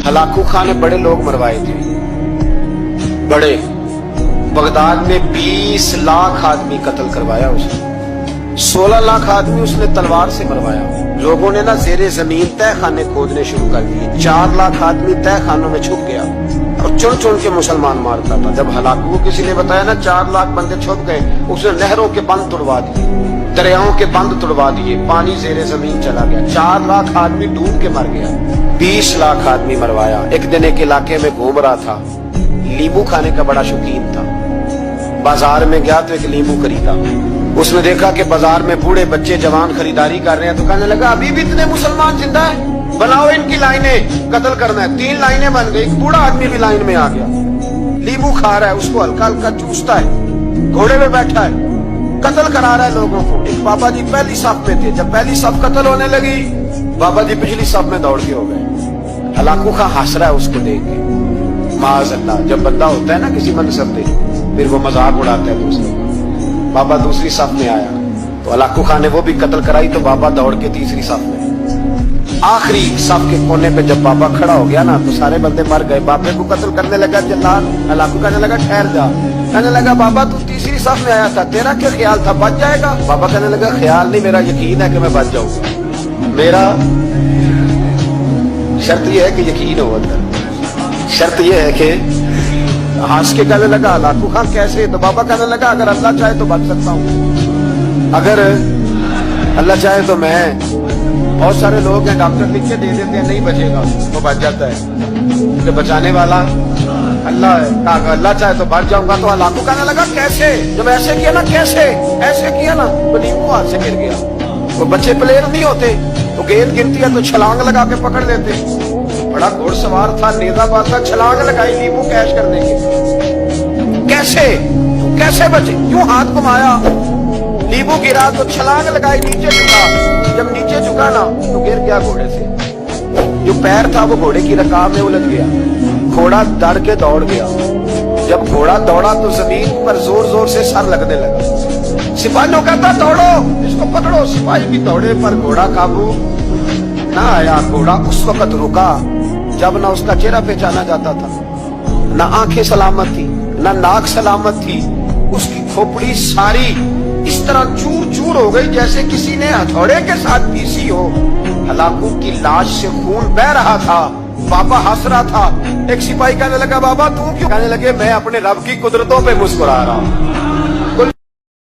Hulagu खां ने बड़े लोग मरवाए थे, बड़े। बगदाद में 20 लाख आदमी कत्ल करवाया उसने, 16 लाख आदमी उसने तलवार से मरवाया। लोगों ने ना जेरे जमीन तय खाने खोदने शुरू कर दिए, 4 लाख आदमी तय खानों में छुप गया और चुन चुन के मुसलमान मारता था। जब हलाकू को किसी ने बताया ना 4 लाख बंदे छुप गए, उसने नहरों के बंद तोड़वा दिए, दरियाओं के बंद तोड़वा दिए, पानी जेरे जमीन चला गया, 4 लाख आदमी डूब के मर गया। 20 लाख आदमी मरवाया। एक दिन एक इलाके में घूम रहा था, नींबू खाने का बड़ा शौकीन था। बाजार में गया तो एक नींबू खरीदा। उसने देखा कि बाजार में बूढ़े बच्चे जवान खरीदारी कर रहे हैं, तो कहने लगा अभी भी इतने मुसलमान जिंदा है, बनाओ इनकी लाइनें, कत्ल करना है। 3 लाइनें बन गई, एक बूढ़ा आदमी भी लाइन में आ गया, नींबू खा रहा है, उसको हल्का हल्का चूसता है, घोड़े में बैठा है, कत्ल करा रहा है लोगों को। एक बाबा जी पहली सफ में थे, जब पहली सफ कत्ल होने लगी, बाबा जी पिछली सफ में दौड़ के हो गए। हलाकू खां हंस रहा है उसको देख के। माज़अल्लाह, जब बंदा होता है ना किसी मनसब पे, फिर वो मजाक उड़ाता है दूसरे का। बाबा दूसरी सफ में आया तो हलाकू खां ने वो भी कत्ल कराई, तो बाबा दौड़ के तीसरी सफ में। आखिरी सफ के कोने पे जब बाबा खड़ा हो गया ना, तो सारे बंदे मर गए। बाबे को कत्ल करने लगा जल्लाद। हलाकू कहने लगा ठहर जा। कहने लगा बाबा तू तीसरी सफ में आया था, तेरा क्या ख्याल था, बच जाएगा? बाबा कहने लगा ख्याल नहीं, मेरा यकीन है कि मैं बच जाऊंगा। मेरा शर्त यह है कि यकीन हो अंदर, शर्त यह है कि हंस के कहने लगा हलाकू खां कैसे? तो बाबा कहने लगा अगर अल्लाह चाहे तो बच सकता हूँ, अगर अल्लाह चाहे तो मैं। बहुत सारे लोग हैं डॉक्टर लिख के दे देते हैं नहीं बचेगा, वो बच जाता है, कि बचाने वाला अल्लाह है। अगर अल्लाह चाहे तो बच जाऊंगा। तो हलाकू कहने लगा कैसे? जब ऐसे किया ना, कैसे ऐसे किया ना, तो नींबू हाथ से गिर गया। वो बच्चे प्लेयर नहीं होते, तो गेंद गिरती है तो छलांग लगा के पकड़ लेते। बड़ा घोड़सवार था, नेजाबाद था, छलांग लगाई नींबू कैश करने की। कैसे कैसे बचे? यूं हाथ घुमाया, नींबू गिरा तो छलांग लगाई, नीचे झुका। जब नीचे झुका ना तो गिर गया घोड़े से। जो पैर था वो घोड़े की रकाब में उलझ गया, घोड़ा डर के दौड़ गया। जब घोड़ा दौड़ा तो जमीन पर जोर जोर से सर लगने लगा। सिपाहियों कहता दौड़ो, इसको पकड़ो। सिपाही भी दौड़े पर घोड़ा काबू ना आया। घोड़ा उस वक्त रुका जब ना उसका चेहरा पहचाना जाता था, ना आंखें सलामत थी, ना नाक सलामत थी। उसकी खोपड़ी सारी इस तरह चूर चूर हो गई जैसे किसी ने हथौड़े के साथ पीसी हो। हलाकू की लाश से खून बह रहा था, बाबा हंस रहा था। एक सिपाही कहने लगा बाबा तू क्यों? कहने लगे मैं अपने रब की कुदरतों पे मुस्कुरा रहा हूं।